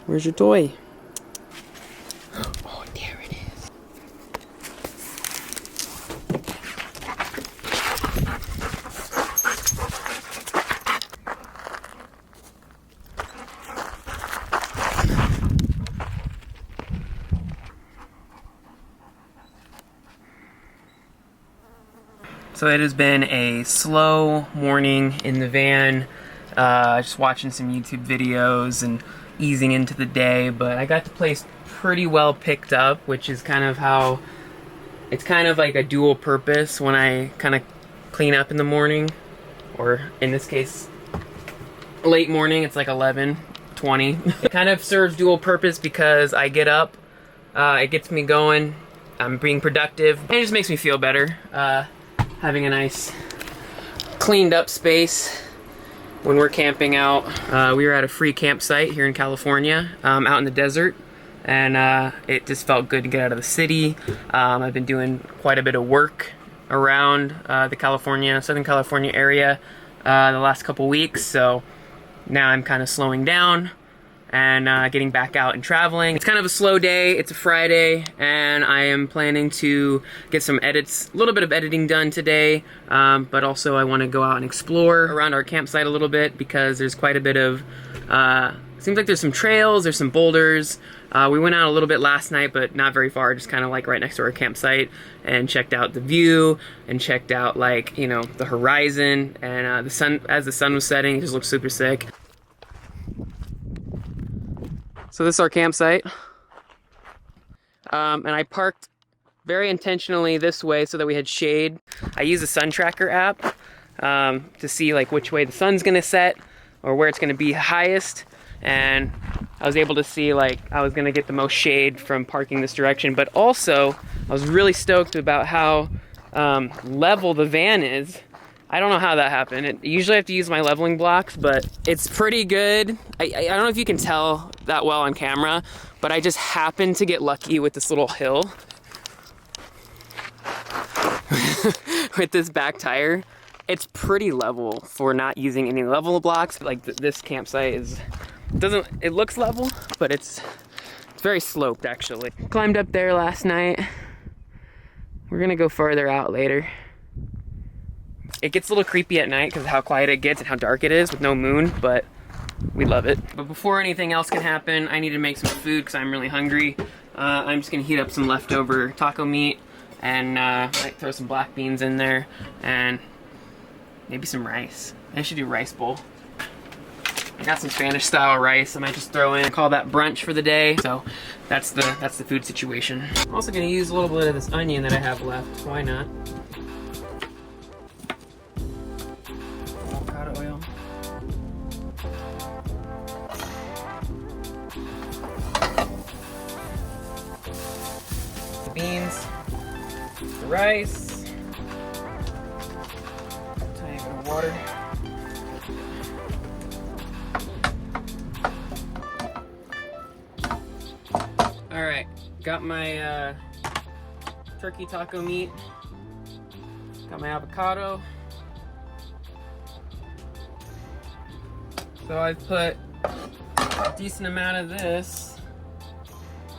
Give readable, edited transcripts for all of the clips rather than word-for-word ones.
Where's your toy? Oh, there it is. So it has been a slow morning in the van, just watching some YouTube videos and easing into the day, but I got the place pretty well picked up, which is kind of how, it's kind of like a dual purpose when I kind of clean up in the morning, or in this case, late morning, it's like 11:20. It kind of serves dual purpose because I get up, it gets me going, I'm being productive, and it just makes me feel better. Having a nice cleaned up space when we're camping out. We were at a free campsite here in California, out in the desert, and it just felt good to get out of the city. I've been doing quite a bit of work around the Southern California area the last couple weeks, so now I'm kind of slowing down and getting back out and traveling. It's kind of a slow day, it's a Friday, and I am planning to get some edits, a little bit of editing done today, but also I want to go out and explore around our campsite a little bit because there's quite a bit of, seems like there's some trails, there's some boulders. We went out a little bit last night, but not very far, just kind of like right next to our campsite, and checked out the view, and checked out, like, you know, the horizon, and the sun, as the sun was setting, it just looked super sick. So this is our campsite, and I parked very intentionally this way so that we had shade. I use the sun tracker app to see like which way the sun's gonna set or where it's gonna be highest, and I was able to see like I was gonna get the most shade from parking this direction, but also I was really stoked about how level the van is. I don't know how that happened. Usually I have to use my leveling blocks, but it's pretty good. I don't know if you can tell that well on camera, but I just happened to get lucky with this little hill with this back tire. It's pretty level for not using any level blocks. Like this campsite it looks level, but it's very sloped actually. Climbed up there last night. We're gonna go further out later. It gets a little creepy at night because of how quiet it gets and how dark it is with no moon, but we love it. But before anything else can happen, I need to make some food because I'm really hungry. I'm just gonna heat up some leftover taco meat and might throw some black beans in there and maybe some rice. I should do rice bowl. I got some Spanish style rice I might just throw in. Call that brunch for the day. So that's the food situation. I'm also gonna use a little bit of this onion that I have left. Why not? Oil. The beans, the rice, tiny bit of water. All right, got my turkey taco meat, got my avocado. So I've put a decent amount of this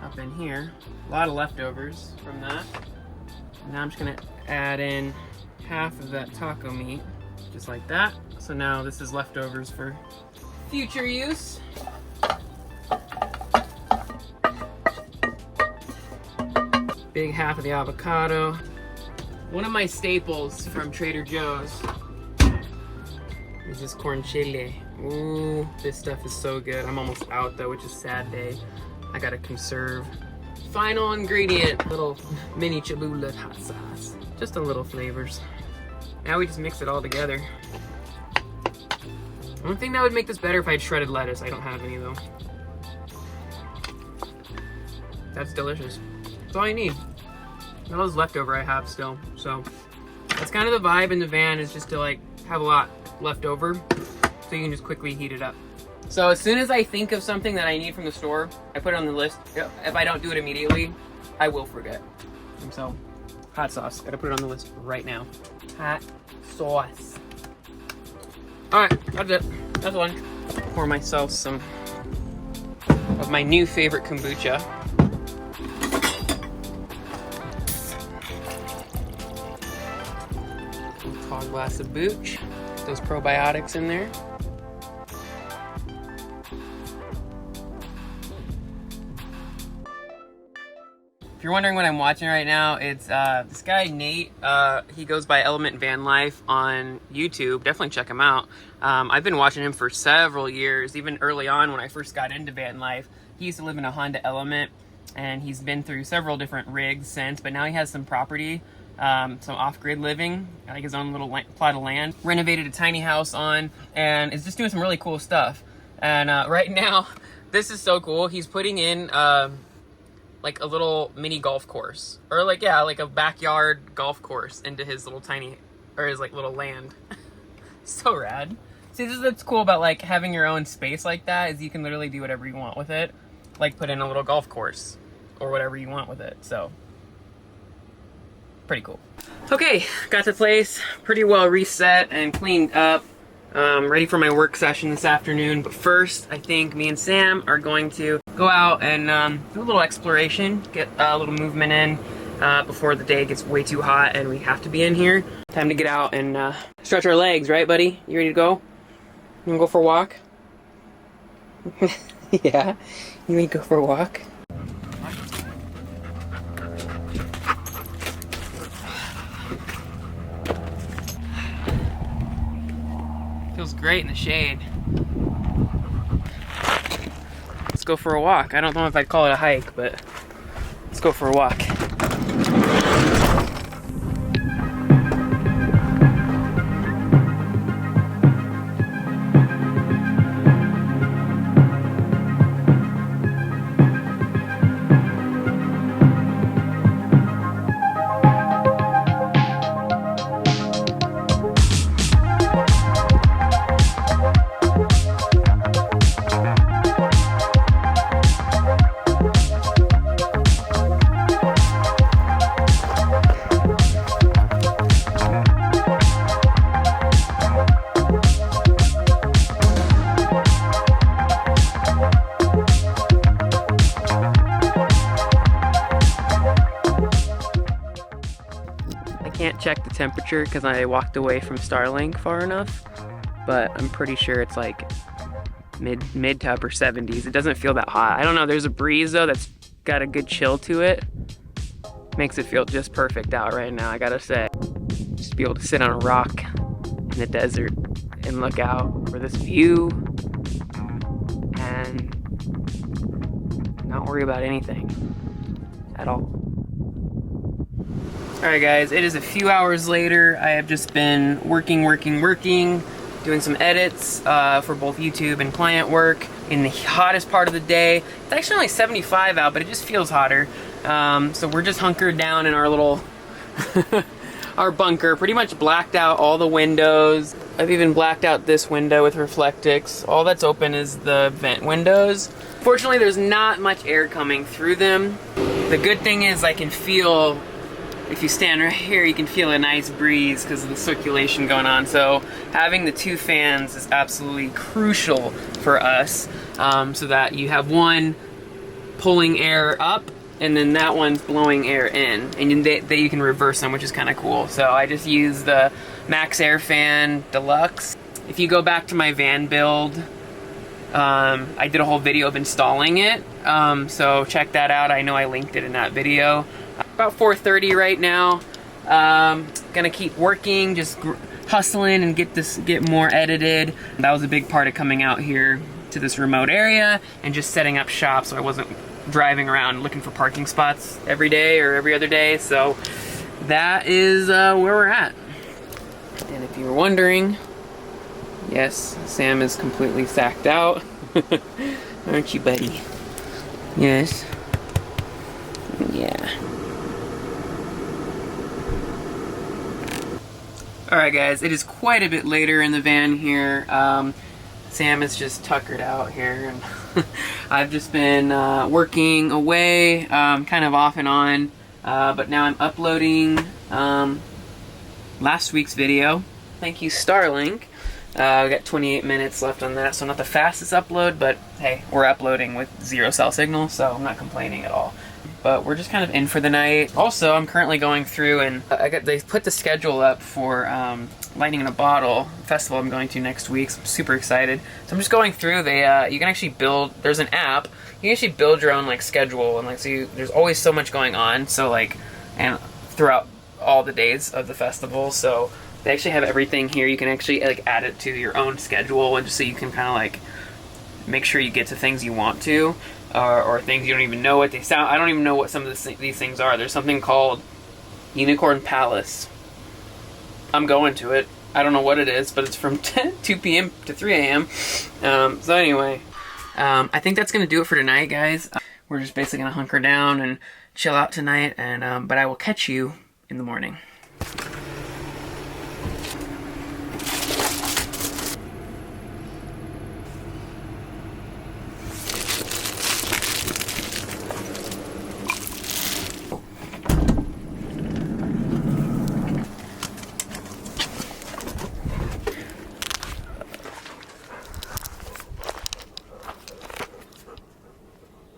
up in here. A lot of leftovers from that. And now I'm just gonna add in half of that taco meat, just like that. So now this is leftovers for future use. Big half of the avocado. One of my staples from Trader Joe's is this corn chile. Ooh, this stuff is so good. I'm almost out though, which is a sad day. I gotta conserve. Final ingredient, little mini Cholula hot sauce. Just a little flavors. Now we just mix it all together. One thing that would make this better if I had shredded lettuce. I don't have any though. That's delicious. That's all you need. All those leftover I have still. So that's kind of the vibe in the van, is just to like have a lot left over so you can just quickly heat it up. So as soon as I think of something that I need from the store, I put it on the list. If I don't do it immediately, I will forget. And so, hot sauce. Gotta put it on the list right now. Hot sauce. All right, that's it. That's one. Pour myself some of my new favorite kombucha. Tall glass of booch. Those probiotics in there. If you're wondering what I'm watching right now, it's this guy Nate. He goes by Element Van Life on YouTube. Definitely check him out. I've been watching him for several years, even early on when I first got into van life. He used to live in a Honda Element, and he's been through several different rigs since, but now he has some property, some off-grid living, like his own little plot of land, renovated a tiny house on, and is just doing some really cool stuff. And right now, this is so cool. He's putting in like a little mini golf course, or like, yeah, like a backyard golf course into his little tiny, or his like little land. So rad. See, this is what's cool about like having your own space like that, is you can literally do whatever you want with it. Like put in a little golf course or whatever you want with it. So pretty cool. Okay, got the place pretty well reset and cleaned up. Ready for my work session this afternoon, but first I think me and Sam are going to go out and do a little exploration, get a little movement in before the day gets way too hot and we have to be in here. Time to get out and stretch our legs, right buddy? You ready to go? You wanna go for a walk? Yeah? You ready to go for a walk? Feels great in the shade. Let's go for a walk. I don't know if I'd call it a hike, but let's go for a walk. Can't check the temperature because I walked away from Starlink far enough, but I'm pretty sure it's like mid to upper 70s. It doesn't feel that hot. I don't know, there's a breeze though that's got a good chill to it. Makes it feel just perfect out right now, I gotta say. Just be able to sit on a rock in the desert and look out over this view and not worry about anything at all. Alright guys, it is a few hours later. I have just been working, doing some edits for both YouTube and client work in the hottest part of the day. It's actually only 75 out, but it just feels hotter. So we're just hunkered down in our little, our bunker, pretty much blacked out all the windows. I've even blacked out this window with Reflectix. All that's open is the vent windows. Fortunately, there's not much air coming through them. The good thing is I can feel, if you stand right here, you can feel a nice breeze because of the circulation going on. So having the two fans is absolutely crucial for us, so that you have one pulling air up and then that one's blowing air in, and you can reverse them, which is kind of cool. So I just use the Max Air Fan Deluxe. If you go back to my van build, I did a whole video of installing it, so check that out. I know I linked it in that video. About 4:30 right now. Gonna keep working, just hustling and get more edited. That was a big part of coming out here to this remote area and just setting up shop, so I wasn't driving around looking for parking spots every day or every other day. So that is where we're at. And if you were wondering, yes, Sam is completely sacked out. Aren't you, buddy? Yes. Yeah. Alright guys, it is quite a bit later in the van here. Sam is just tuckered out here, and I've just been working away, kind of off and on, but now I'm uploading last week's video. Thank you, Starlink. We got 28 minutes left on that, so not the fastest upload, but hey, we're uploading with 0 cell signal, so I'm not complaining at all. But we're just kind of in for the night. Also, I'm currently going through and they put the schedule up for Lightning in a Bottle festival I'm going to next week, so I'm super excited. So I'm just going through. You can actually build, there's an app, you can actually build your own like schedule, and like there's always so much going on, so like, and throughout all the days of the festival, so they actually have everything here. You can actually like add it to your own schedule, and just so you can kind of like make sure you get to things you want to, or things you don't even know what they sound. I don't even know what some of these things are. There's something called Unicorn Palace. I'm going to it. I don't know what it is, but it's from 2 p.m. to 3 a.m. So anyway, I think that's gonna do it for tonight, guys. We're just basically gonna hunker down and chill out tonight, and but I will catch you in the morning.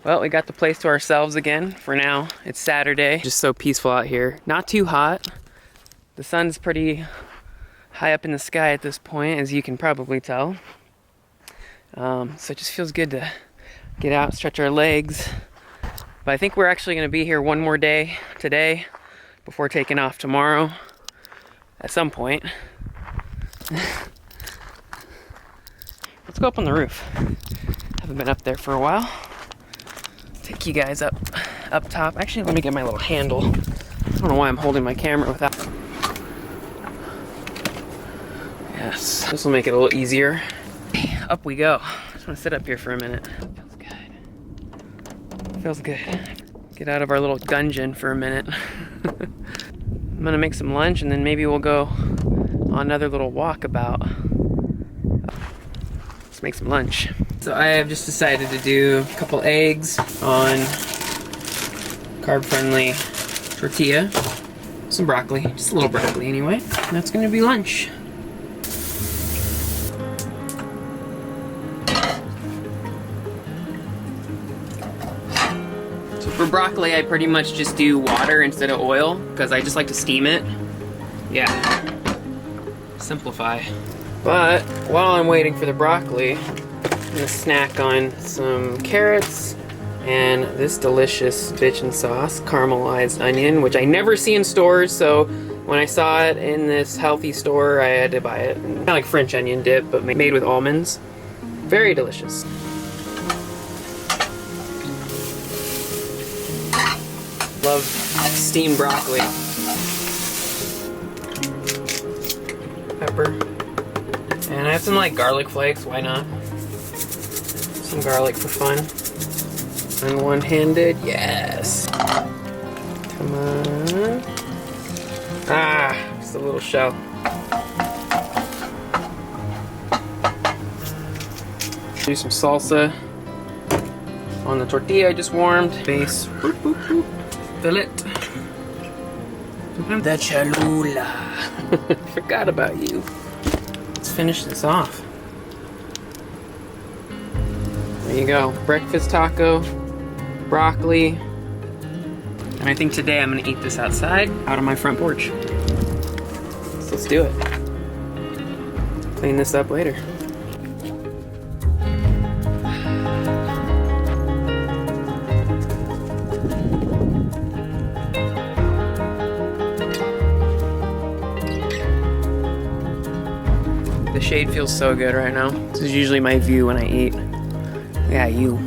Well, we got the place to ourselves again for now. It's Saturday. Just so peaceful out here. Not too hot. The sun's pretty high up in the sky at this point, as you can probably tell. So it just feels good to get out, stretch our legs. But I think we're actually going to be here one more day today before taking off tomorrow at some point. Let's go up on the roof. Haven't been up there for a while. Take you guys up top. Actually, let me get my little handle. I don't know why I'm holding my camera without. Yes, this will make it a little easier. Up we go. Just want to sit up here for a minute. Feels good. Feels good. Get out of our little dungeon for a minute. I'm gonna make some lunch, and then maybe we'll go on another little walkabout. Let's make some lunch. So I have just decided to do a couple eggs on carb-friendly tortilla, some broccoli, just a little broccoli anyway. And that's gonna be lunch. So for broccoli, I pretty much just do water instead of oil, because I just like to steam it. Yeah, simplify. But while I'm waiting for the broccoli, I'm gonna snack on some carrots and this delicious bitchin' sauce, caramelized onion, which I never see in stores, so when I saw it in this healthy store, I had to buy it. Kind of like French onion dip, but made with almonds. Very delicious. Love steamed broccoli. Pepper. And I have some like garlic flakes, why not? Some garlic for fun. And one-handed, yes. Come on. Ah, just a little shell. Do some salsa on the tortilla I just warmed. Base, boop, boop, boop. Fill it. The Cholula. Forgot about you. Let's finish this off. There you go. Breakfast taco, broccoli. And I think today I'm gonna eat this outside, out on my front porch. So let's do it. Clean this up later. The shade feels so good right now. This is usually my view when I eat. Yeah, you.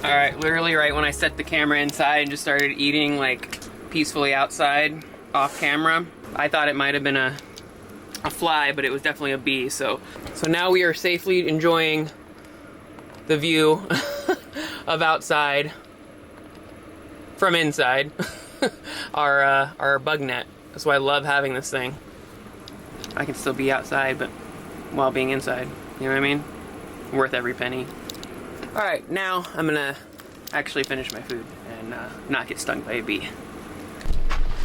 Alright, literally right when I set the camera inside and just started eating like peacefully outside, off camera, I thought it might have been a fly, but it was definitely a bee. So now we are safely enjoying the view of outside from inside. our bug net. That's why I love having this thing. I can still be outside, but while being inside. You know what I mean? Worth every penny. Alright, now I'm gonna actually finish my food and not get stung by a bee.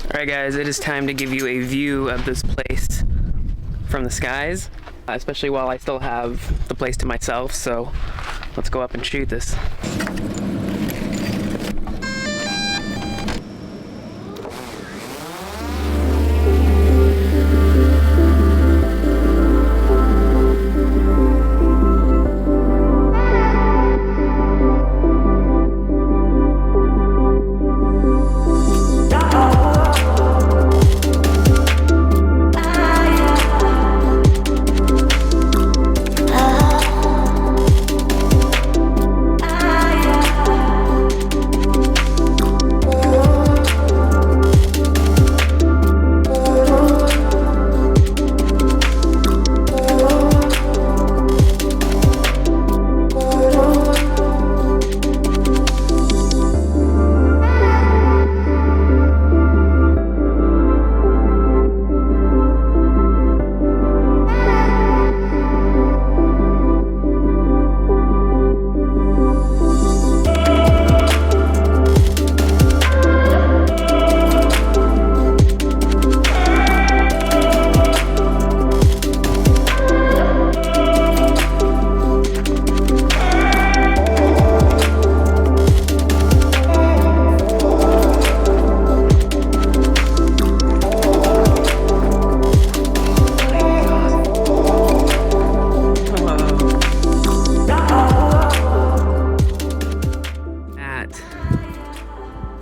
Alright guys, it is time to give you a view of this place from the skies, especially while I still have the place to myself, so let's go up and shoot this.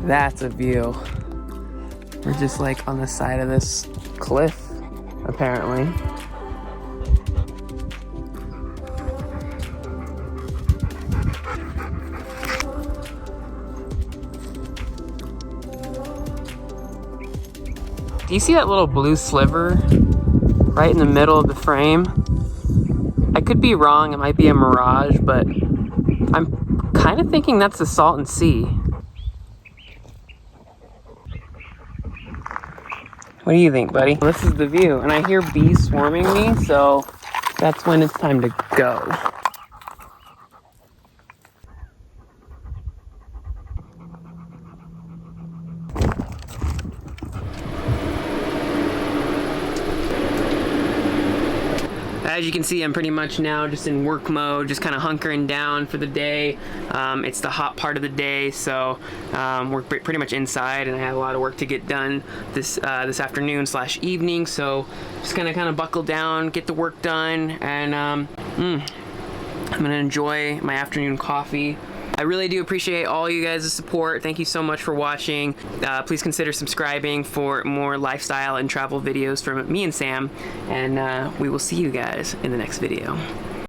That's a view. We're just like on the side of this cliff, apparently. Do you see that little blue sliver right in the middle of the frame? I could be wrong, it might be a mirage, but I'm kind of thinking that's the Salton Sea. What do you think, buddy? This is the view, and I hear bees swarming me, so that's when it's time to go. As you can see, I'm pretty much now just in work mode, just kind of hunkering down for the day. It's the hot part of the day, so we're pretty much inside, and I have a lot of work to get done this afternoon / evening. So just gonna kind of buckle down, get the work done, and I'm gonna enjoy my afternoon coffee. I really do appreciate all you guys' support. Thank you so much for watching. Please consider subscribing for more lifestyle and travel videos from me and Sam, and we will see you guys in the next video.